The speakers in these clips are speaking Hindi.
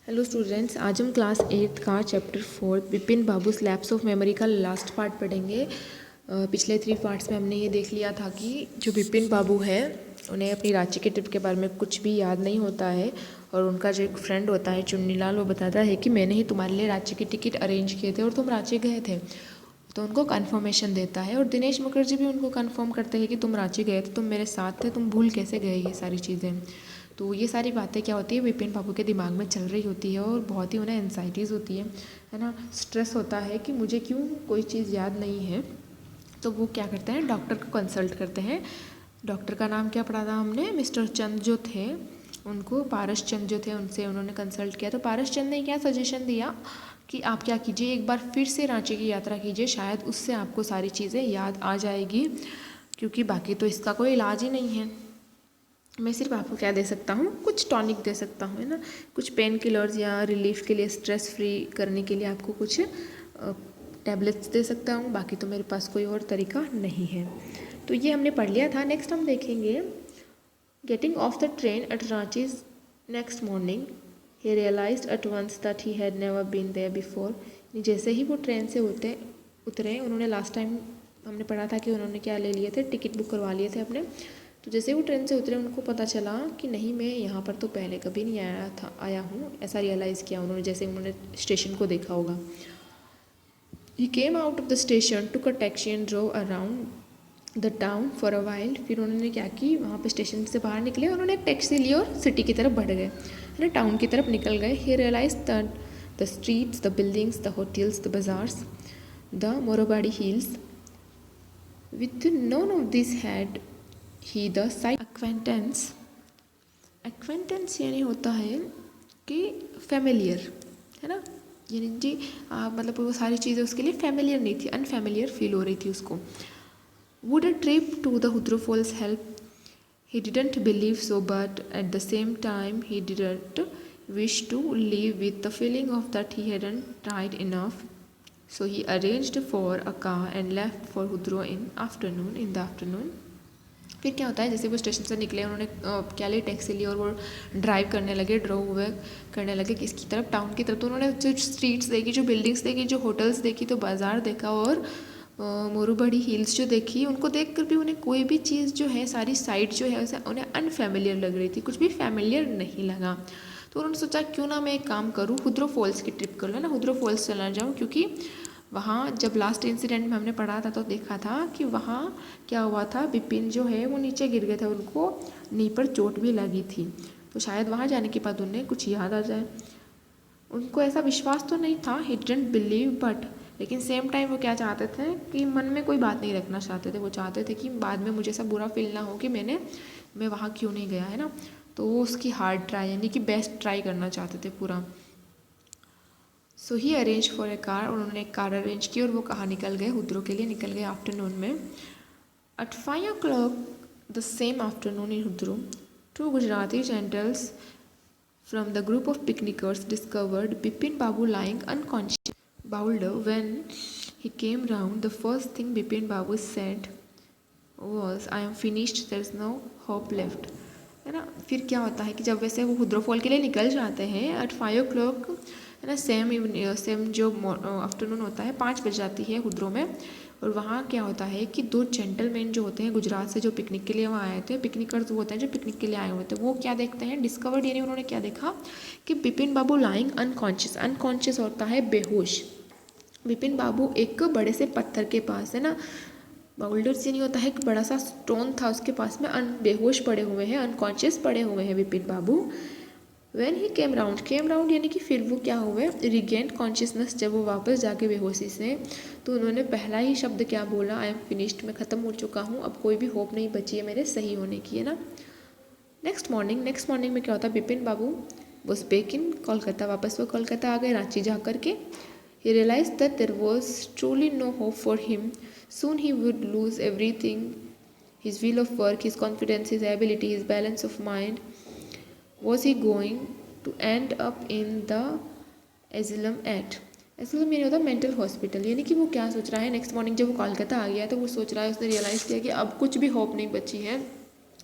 हेलो स्टूडेंट्स, आज हम क्लास 8 का chapter 4 Bipin Babu lapse of memory का लास्ट पार्ट पढ़ेंगे। पिछले 3 पार्ट्स में हमने ये देख लिया था कि जो बिपिन बाबू है उन्हें अपनी रांची की ट्रिप के बारे में कुछ भी याद नहीं होता है और उनका जो एक फ्रेंड होता है चुन्नीलाल, वो बताता है कि मैंने ही तुम्हारे लिए रांची की टिकट अरेंज किए थे और तुम रांची गए थे। तो उनको कन्फर्मेशन देता है और दिनेश मुखर्जी भी उनको कन्फर्म करते हैं कि तुम रांची गए थे, तुम मेरे साथ थे, तुम भूल कैसे गए ये सारी चीज़ें। तो ये सारी बातें क्या होती है, विपिन बाबू के दिमाग में चल रही होती है और बहुत ही उन्हें एनजाइटीज़ होती है ना, स्ट्रेस होता है कि मुझे क्यों कोई चीज़ याद नहीं है। तो वो क्या करते हैं, डॉक्टर को कंसल्ट करते हैं। डॉक्टर का नाम क्या पढ़ा था हमने, मिस्टर चंद जो थे उनको, पारस चंद जो थे उनसे उन्होंने कंसल्ट किया। तो पारस चंद ने क्या सजेशन दिया कि आप क्या कीजिए, एक बार फिर से रांची की यात्रा कीजिए, शायद उससे आपको सारी चीज़ें याद आ जाएगी, क्योंकि बाकी तो इसका कोई इलाज ही नहीं है। मैं सिर्फ आपको क्या दे सकता हूँ, कुछ टॉनिक दे सकता हूँ, है ना, कुछ पेन किलर्स या रिलीफ के लिए, स्ट्रेस फ्री करने के लिए आपको कुछ टैबलेट्स दे सकता हूँ, बाकी तो मेरे पास कोई और तरीका नहीं है। तो ये हमने पढ़ लिया था। नेक्स्ट हम देखेंगे, getting off the train at Ranchi next morning he realized at once that he had never been there before. जैसे ही वो ट्रेन से उतरे, उन्होंने लास्ट टाइम हमने पढ़ा था कि उन्होंने क्या ले लिए थे, टिकट बुक करवा लिए थे अपने। तो जैसे वो ट्रेन से उतरे उनको पता चला कि नहीं, मैं यहाँ पर तो पहले कभी नहीं आया हूँ, ऐसा रियलाइज़ किया उन्होंने जैसे उन्होंने स्टेशन को देखा होगा। He came out of the station, took a taxi and drove around the town for a while. फिर उन्होंने क्या की, वहाँ पे स्टेशन से बाहर निकले, उन्होंने एक टैक्सी ली और सिटी की तरफ बढ़ गए, है ना, टाउन की तरफ निकल गए। He realised the streets, the buildings, the hotels, the bazaars, the Morabadi hills, with none of this had he the sight acquaintance. Acquaintance यानी होता है कि फैमिलियर, है ना, यानी जी मतलब वो सारी चीज़ें उसके लिए फैमिलियर नहीं थी, अनफैमिलियर फील हो रही थी उसको। Would a trip to the Hudru falls help? He didn't believe so, but at the same time he didn't wish to live with the feeling of that he hadn't tried enough. So he arranged for a car and left for Hudro in the afternoon. फिर क्या होता है, जैसे वो स्टेशन से निकले, उन्होंने क्या ली, टैक्सी ली और वो ड्राइव करने लगे किसकी तरफ, टाउन की तरफ। तो उन्होंने जो स्ट्रीट्स देखी, जो बिल्डिंग्स देखी, जो होटल्स देखी, तो बाज़ार देखा और मोरूबड़ी हिल्स जो देखी, उनको देख कर भी उन्हें कोई भी चीज़ जो है, सारी साइड जो है उसे उन्हें अनफेमिलियर लग रही थी, कुछ भी फैमिलियर नहीं लगा। तो उन्होंने सोचा क्यों ना मैं एक काम करूँ, हुड्रो फॉल्स की ट्रिप कर लो ना, हुड्रो फॉल्स चला जाऊँ, क्योंकि वहाँ जब लास्ट इंसिडेंट में हमने पढ़ा था तो देखा था कि वहाँ क्या हुआ था, बिपिन जो है वो नीचे गिर गए थे, उनको नी पर चोट भी लगी थी। तो शायद वहाँ जाने के बाद उन्हें कुछ याद आ जाए। उनको ऐसा विश्वास तो नहीं था, ही डिडंट बिलीव, बट लेकिन सेम टाइम वो क्या चाहते थे कि मन में कोई बात नहीं रखना चाहते थे। वो चाहते थे कि बाद में मुझे ऐसा बुरा फील ना हो कि मैं वहाँ क्यों नहीं गया, है ना। तो वो उसकी हार्ड ट्राई यानी कि बेस्ट ट्राई करना चाहते थे पूरा। सो ही अरेंज फॉर ए कार, उन्होंने एक कार अरेंज की और वो कहाँ निकल गए, हुड्रो के लिए निकल गए आफ्टरनून में। At 5 o'clock the same afternoon in Hudru, two Gujarati gentlemen from the group of picnickers discovered Bipin Babu lying unconscious. Boulder, when he came round, the first thing Bipin Babu said was, I am finished, there is no hope left. है ना। फिर क्या होता है कि जब वैसे वो हुड्रो फॉल के लिए निकल जाते हैं एट 5 o'clock, है ना, सेम जो आफ्टरनून होता है, 5 बज जाती है हुड्रो में। और वहाँ क्या होता है कि 2 जेंटलमैन जो होते हैं गुजरात से, जो पिकनिक के लिए वहाँ आए थे, पिकनिकर्स वो होते हैं जो पिकनिक के लिए आए हुए थे, वो क्या देखते हैं, डिस्कवर्ड यानी उन्होंने क्या देखा कि बिपिन बाबू लाइंग अनकॉन्शियस, अनकॉन्शियस होता है बेहोश। बिपिन बाबू एक बड़े से पत्थर के पास, है ना, बाउल्डर से नहीं होता है कि बड़ा सा स्टोन था उसके पास में, बेहोश पड़े हुए हैं, अनकॉन्शियस पड़े हुए हैं बिपिन बाबू। वेन ही केम राउंड यानी कि फिर वो क्या हुए, रिगेंड कॉन्शियसनेस, जब वो वापस जाके बेहोशी से, तो उन्होंने पहला ही शब्द क्या बोला, आई एम फिनिश्ड, मैं ख़त्म हो चुका हूँ, अब कोई भी होप नहीं बची है मेरे सही होने की, है ना। नेक्स्ट मॉर्निंग में क्या होता है, Bipin Babu was back in Kolkata, वापस वो कोलकाता आ गए रांची जा करके। He realised that there was truly no hope for him, soon he would lose everything, his will of work, his confidence, his ability, his balance of mind. Was he going to end up in the asylum at? asylum यानी होता है मेंटल हॉस्पिटल, यानी कि वो क्या सोच रहा है, नेक्स्ट मॉर्निंग जब वो कोलकाता आ गया तो वो सोच रहा है, उसने रियलाइज़ किया कि अब कुछ भी होप नहीं बची है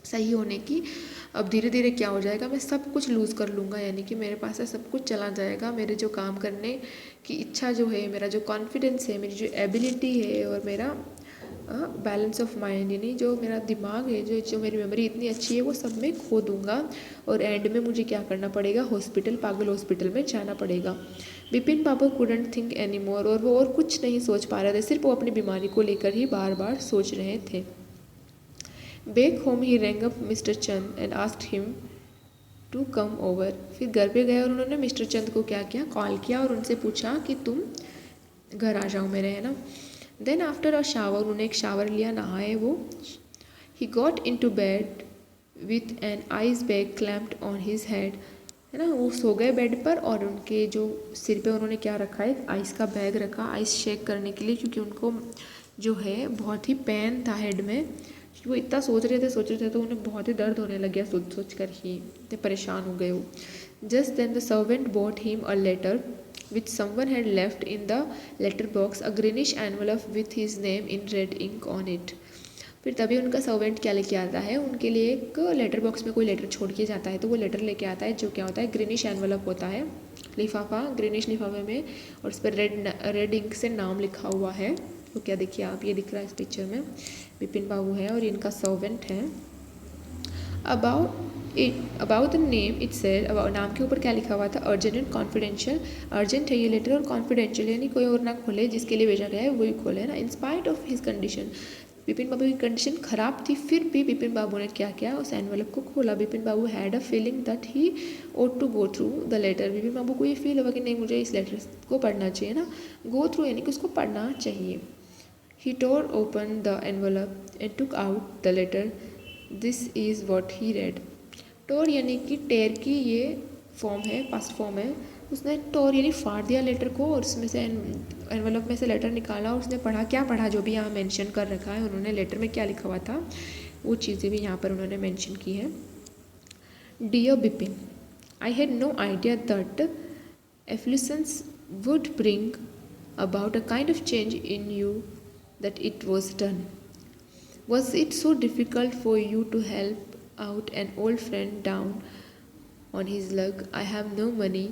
सही होने की, अब धीरे धीरे क्या हो जाएगा, मैं सब कुछ लूज़ कर लूँगा, यानी कि मेरे पास से सब कुछ चला जाएगा। मेरे जो काम करने की इच्छा जो है, मेरा जो कॉन्फिडेंस है, मेरी जो एबिलिटी है और मेरा बैलेंस ऑफ माइंड, यानी जो मेरा दिमाग है, जो मेरी मेमोरी इतनी अच्छी है, वो सब मैं खो दूंगा। और एंड में मुझे क्या करना पड़ेगा, हॉस्पिटल, पागल हॉस्पिटल में जाना पड़ेगा। बिपिन बाबू कुडंट थिंक एनी मोर, और वो और कुछ नहीं सोच पा रहे थे, सिर्फ वो अपनी बीमारी को लेकर ही बार बार सोच रहे थे। Back home he rang up mister Chand and asked him to come over. फिर घर पे गए और उन्होंने मिस्टर चंद को क्या किया, कॉल किया और उनसे पूछा कि तुम घर आ जाओ मेरे, है ना। देन आफ्टर अ शावर, उन्होंने एक शावर लिया, नहाए वो। He got into bed with an ice bag clamped on his head, है ना। वो सो गए बेड पर और उनके जो सिर पे उन्होंने क्या रखा है, आइस का बैग रखा, आइस शेक करने के लिए, क्योंकि उनको जो है बहुत ही पेन था हेड में। वो इतना सोच रहे थे तो उन्हें बहुत ही दर्द होने लग गया, सोच कर ही इतने परेशान हो गए वो। Just then the servant bought him a letter which someone had left in the letter box, a greenish envelope with his name in red ink on it. फिर तभी उनका सर्वेंट क्या लेके आता है, उनके लिए एक लेटर बॉक्स में कोई लेटर छोड़ के जाता है, तो वो लेटर लेके आता है जो क्या होता है, ग्रीनिश एनवलप होता है, लिफाफा, ग्रीनिश लिफाफे में, और उस पर रेड इंक से नाम लिखा हुआ है। तो क्या देखिए आप, ये दिख रहा है इस पिक्चर में, बिपिन बाबू है और इनका सर्वेंट है। About the name it said, नाम के ऊपर क्या लिखा हुआ था, अर्जेंट एंड कॉन्फिडेंशियल। अर्जेंट है ये लेटर और कॉन्फिडेंशियल, यानी कोई और ना खोले, जिसके लिए भेजा गया है वही खोले, है ना। In spite of his condition, Bipin Babu की कंडीशन खराब थी, फिर भी बिपिन बाबू ने क्या किया, उस एनवलप को खोला। Bipin Babu had a feeling that he ought to go through the letter. Bipin Babu को ये फील हुआ कि नहीं, मुझे इस लेटर को पढ़ना चाहिए ना, गो थ्रू यानी कि उसको पढ़ना चाहिए। ही tore open the envelope and took out the letter. This is what he read. टोर यानी कि टेर की ये फॉर्म है, पास्ट फॉर्म है। उसने टोर यानी फाड़ दिया लेटर को, और उसमें से एनवलप में से लेटर निकाला और उसने पढ़ा। क्या पढ़ा, जो भी यहाँ मेंशन कर रखा है उन्होंने, लेटर में क्या लिखा हुआ था वो चीज़ें भी यहाँ पर उन्होंने मेंशन की है। Dear Bipin, I had no idea that affluence would bring about a kind of change in you that it was done. Was it so difficult for you to help out an old friend down on his luck? I have no money,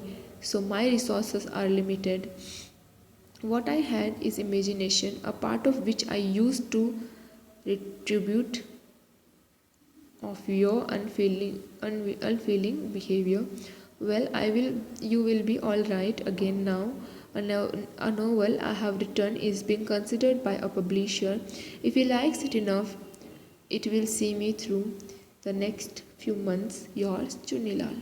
so my resources are limited. What I had is imagination, a part of which I used to retribute of your unfeeling behavior. Well, you will be all right again now. A novel I have written is being considered by a publisher. If he likes it enough, it will see me through the next few months. Yours, Chunnilal.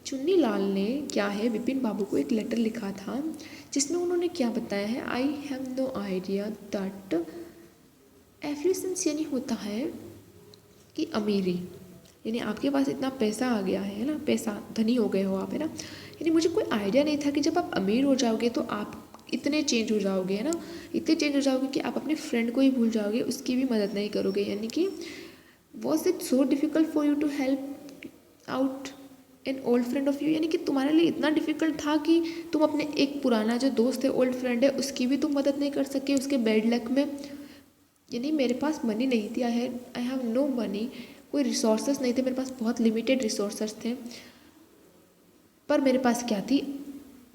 Chunnilal ने क्या है, बिपिन बाबू को एक लेटर लिखा था जिसमें उन्होंने क्या बताया है, I have no idea that affluence यानी होता है कि अमीरी, यानी आपके पास इतना पैसा आ गया है ना, पैसा धनी हो गए हो आप, है ना। यानी मुझे कोई आइडिया नहीं था कि जब आप अमीर हो जाओगे तो आप इतने चेंज हो जाओगे, है ना, इतने चेंज हो जाओगे कि आप अपने फ्रेंड को ही भूल जाओगे, उसकी भी मदद नहीं करोगे। यानी कि was it so difficult for you to help out an old friend of you, यानी कि तुम्हारे लिए इतना डिफ़िकल्ट था कि तुम अपने एक पुराना जो दोस्त है, ओल्ड फ्रेंड है, उसकी भी तुम मदद नहीं कर सके उसके बैड लक में। यानी मेरे पास मनी नहीं थी, आई हैव नो मनी, कोई रिसोर्सेस नहीं थे मेरे पास, बहुत लिमिटेड रिसोर्सेस थे, पर मेरे पास क्या थी,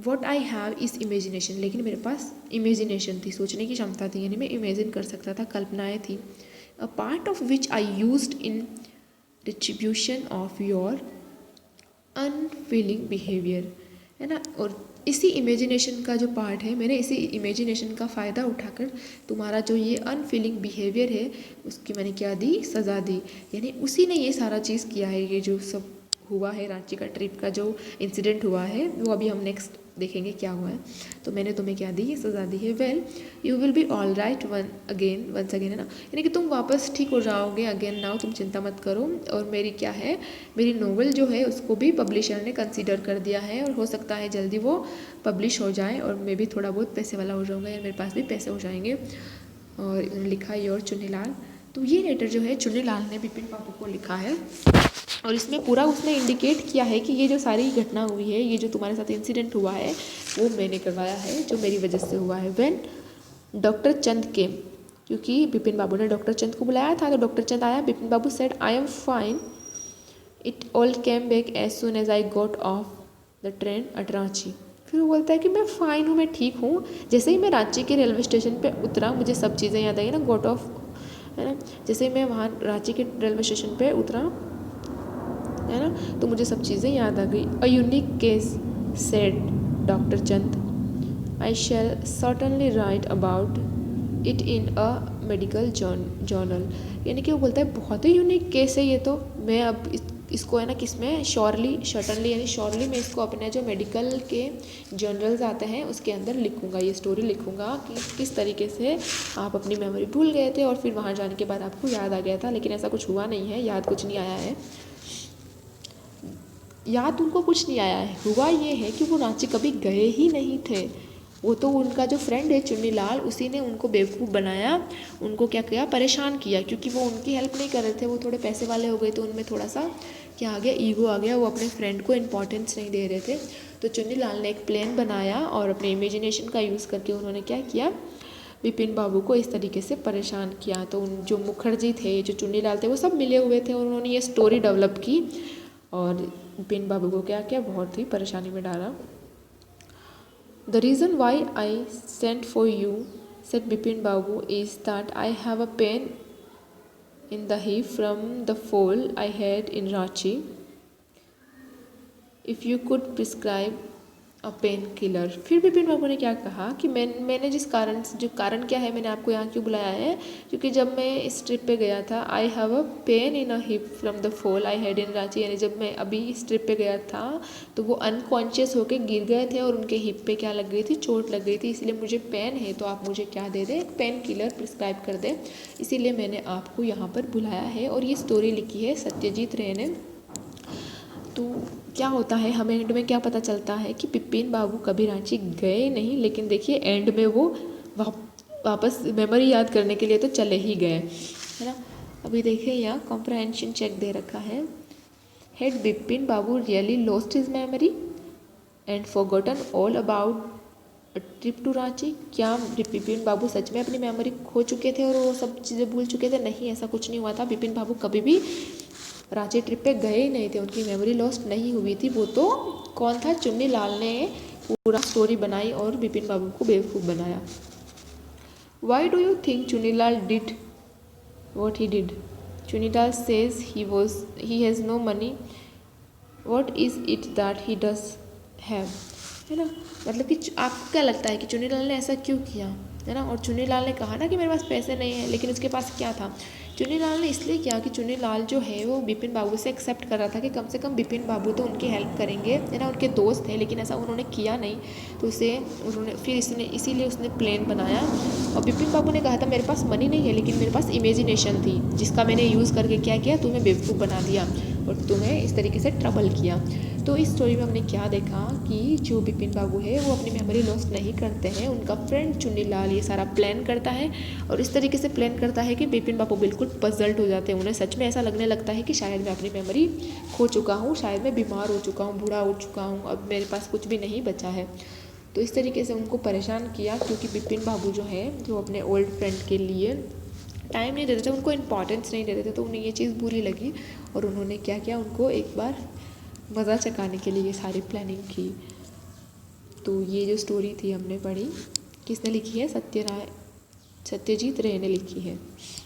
what I have is imagination, लेकिन मेरे पास इमेजिनेशन थी, सोचने की क्षमता थी, यानी मैं इमेजिन कर सकता था, कल्पनाएँ थी। A part of which I used in distribution of your unfailing behaviour, है ना। और इसी इमेजिनेशन का जो पार्ट है, मैंने इसी इमेजिनेशन का फ़ायदा उठाकर तुम्हारा जो ये अनफीलिंग बिहेवियर है उसकी मैंने क्या दी, सज़ा दी। यानी उसी ने ये सारा चीज़ किया है, ये जो सब हुआ है, रांची का ट्रिप का जो इंसिडेंट हुआ है वो अभी हम नेक्स्ट देखेंगे क्या हुआ है। तो मैंने तुम्हें क्या दी, ये सज़ा दी है। Well you will be all right once again, है ना, यानी कि तुम वापस ठीक हो जाओगे अगेन नाउ, तुम चिंता मत करो। और मेरी क्या है, मेरी नोवेल जो है उसको भी पब्लिशर ने कंसीडर कर दिया है और हो सकता है जल्दी वो पब्लिश हो जाए और मैं भी थोड़ा बहुत पैसे वाला हो जाऊँगा, या मेरे पास भी पैसे हो जाएंगे। और लिखा है योर चुन्नीलाल। तो ये लेटर जो है चुन्नीलाल ने बिपिन बाबू को लिखा है, और इसमें पूरा उसने इंडिकेट किया है कि ये जो सारी घटना हुई है, ये जो तुम्हारे साथ इंसिडेंट हुआ है वो मैंने करवाया है, जो मेरी वजह से हुआ है। व्हेन डॉक्टर चंद केम, क्योंकि बिपिन बाबू ने डॉक्टर चंद को बुलाया था, तो डॉक्टर चंद आया, Bipin Babu said I am fine it all came back as soon as I got off the train at Ranchi. फिर वो बोलता है कि मैं फ़ाइन हूँ, मैं ठीक हूँ। जैसे ही मैं रांची के रेलवे स्टेशन पे उतरा, मुझे सब चीज़ें याद आई ना, गॉट ऑफ, है ना। जैसे ही मैं वहाँ रांची के रेलवे स्टेशन पे उतरा, है ना, तो मुझे सब चीज़ें याद आ गई। A unique case said doctor Chand, I shall certainly write about it in a medical journal. यानी कि वो बोलता है बहुत ही यूनिक केस है ये, तो मैं अब इसको है ना किसमें शॉर्टनली यानी श्योरली मैं इसको अपने जो मेडिकल के जर्नल्स आते हैं उसके अंदर लिखूँगा, ये स्टोरी लिखूँगा कि किस तरीके से आप अपनी मेमोरी भूल गए थे और फिर वहाँ जाने के बाद आपको याद आ गया था। लेकिन ऐसा कुछ हुआ नहीं है, याद कुछ नहीं आया है, याद उनको कुछ नहीं आया है। हुआ ये है कि वो रांची कभी गए ही नहीं थे। वो तो उनका जो फ्रेंड है चुन्नीलाल, उसी ने उनको बेवकूफ़ बनाया, उनको क्या किया, परेशान किया, क्योंकि वो उनकी हेल्प नहीं कर रहे थे। वो थोड़े पैसे वाले हो गए तो उनमें थोड़ा सा क्या आ गया, ईगो आ गया, वो अपने फ्रेंड को इम्पोर्टेंस नहीं दे रहे थे। तो चुन्नीलाल ने एक प्लान बनाया और अपने इमेजिनेशन का यूज़ करके उन्होंने क्या किया, विपिन बाबू को इस तरीके से परेशान किया। तो उन जो मुखर्जी थे, जो चुन्नीलाल थे, वो सब मिले हुए थे और उन्होंने ये स्टोरी डेवलप की और विपिन बाबू को क्या किया, बहुत ही परेशानी में डाला। The reason why I sent for you, said Bipin Babu, is that I have a pain in the hip from the fall I had in Ranchi. If you could prescribe a pain killer. फिर विपिन बाबू ने क्या कहा कि मैंने जो कारण क्या है, मैंने आपको यहाँ क्यों बुलाया है, क्योंकि जब मैं इस ट्रिप पे गया था, I have a pain in a hip from the fall I had in Ranchi, यानी जब मैं अभी इस ट्रिप पे गया था तो वो अनकॉन्शियस होके गिर गए थे और उनके हिप पे क्या लग गई थी, चोट लग गई थी, इसलिए मुझे पेन है, तो आप मुझे क्या दे दें, एक पेन किलर प्रिस्क्राइब कर दें, इसीलिए मैंने आपको यहाँ पर बुलाया है। और ये स्टोरी लिखी है सत्यजीत रे ने। तो क्या होता है, हमें एंड में क्या पता चलता है कि विपिन बाबू कभी रांची गए नहीं, लेकिन देखिए एंड में वो वापस मेमोरी याद करने के लिए तो चले ही गए, है ना। अभी देखिए यहाँ कॉम्प्रहेंशन चेक दे रखा है। Had Vipin Babu really lost his memory and forgotten all about a trip to Ranchi. क्या विपिन बाबू सच में अपनी मेमोरी खो चुके थे और वो सब चीज़ें भूल चुके थे? नहीं, ऐसा कुछ नहीं हुआ था। विपिन बाबू कभी भी रांची ट्रिप पे गए ही नहीं थे, उनकी मेमोरी लॉस्ट नहीं हुई थी। वो तो कौन था, चुन्नीलाल ने पूरा स्टोरी बनाई और विपिन बाबू को बेवकूफ़ बनाया। Why do you think Chunnilal did what he did? Chunnilal says he has no money, what is it that he does have, है ना। मतलब कि आपको क्या लगता है कि चुन्नीलाल ने ऐसा क्यों किया, है ना। और चुन्नीलाल ने कहा ना कि मेरे पास पैसे नहीं है, लेकिन उसके पास क्या था, चुन्नीलाल ने इसलिए किया कि चुन्नीलाल जो है वो विपिन बाबू से एक्सेप्ट कर रहा था कि कम से कम विपिन बाबू तो उनकी हेल्प करेंगे, है ना, उनके दोस्त थे, लेकिन ऐसा उन्होंने किया नहीं। तो इसीलिए उसने प्लान बनाया। और विपिन बाबू ने कहा था मेरे पास मनी नहीं है, लेकिन मेरे पास इमेजिनेशन थी, जिसका मैंने यूज़ करके क्या किया, तुम्हें बेवकूफ़ बना दिया और तुम्हें इस तरीके से ट्रबल किया। तो इस स्टोरी में हमने क्या देखा कि जो विपिन बाबू है वो अपनी मेमोरी लॉस्ट नहीं करते हैं, उनका फ्रेंड चुन्नीलाल ये सारा प्लान करता है और इस तरीके से प्लान करता है कि विपिन बाबू बिल्कुल पजल्ट हो जाते हैं। उन्हें सच में ऐसा लगने लगता है कि शायद मैं अपनी मेमोरी खो चुका हूँ, शायद मैं बीमार हो चुका हूँ, बूढ़ा हो चुका हूँ, अब मेरे पास कुछ भी नहीं बचा है। तो इस तरीके से उनको परेशान किया, क्योंकि विपिन बाबू जो है जो अपने ओल्ड फ्रेंड के लिए टाइम नहीं देते थे, उनको इम्पोर्टेंस नहीं देते थे, तो उन्हें ये चीज़ बुरी लगी और उन्होंने क्या किया, उनको एक बार मज़ा चकाने के लिए ये सारी प्लानिंग की। तो ये जो स्टोरी थी हमने पढ़ी, किसने लिखी है, सत्यजीत रे ने लिखी है।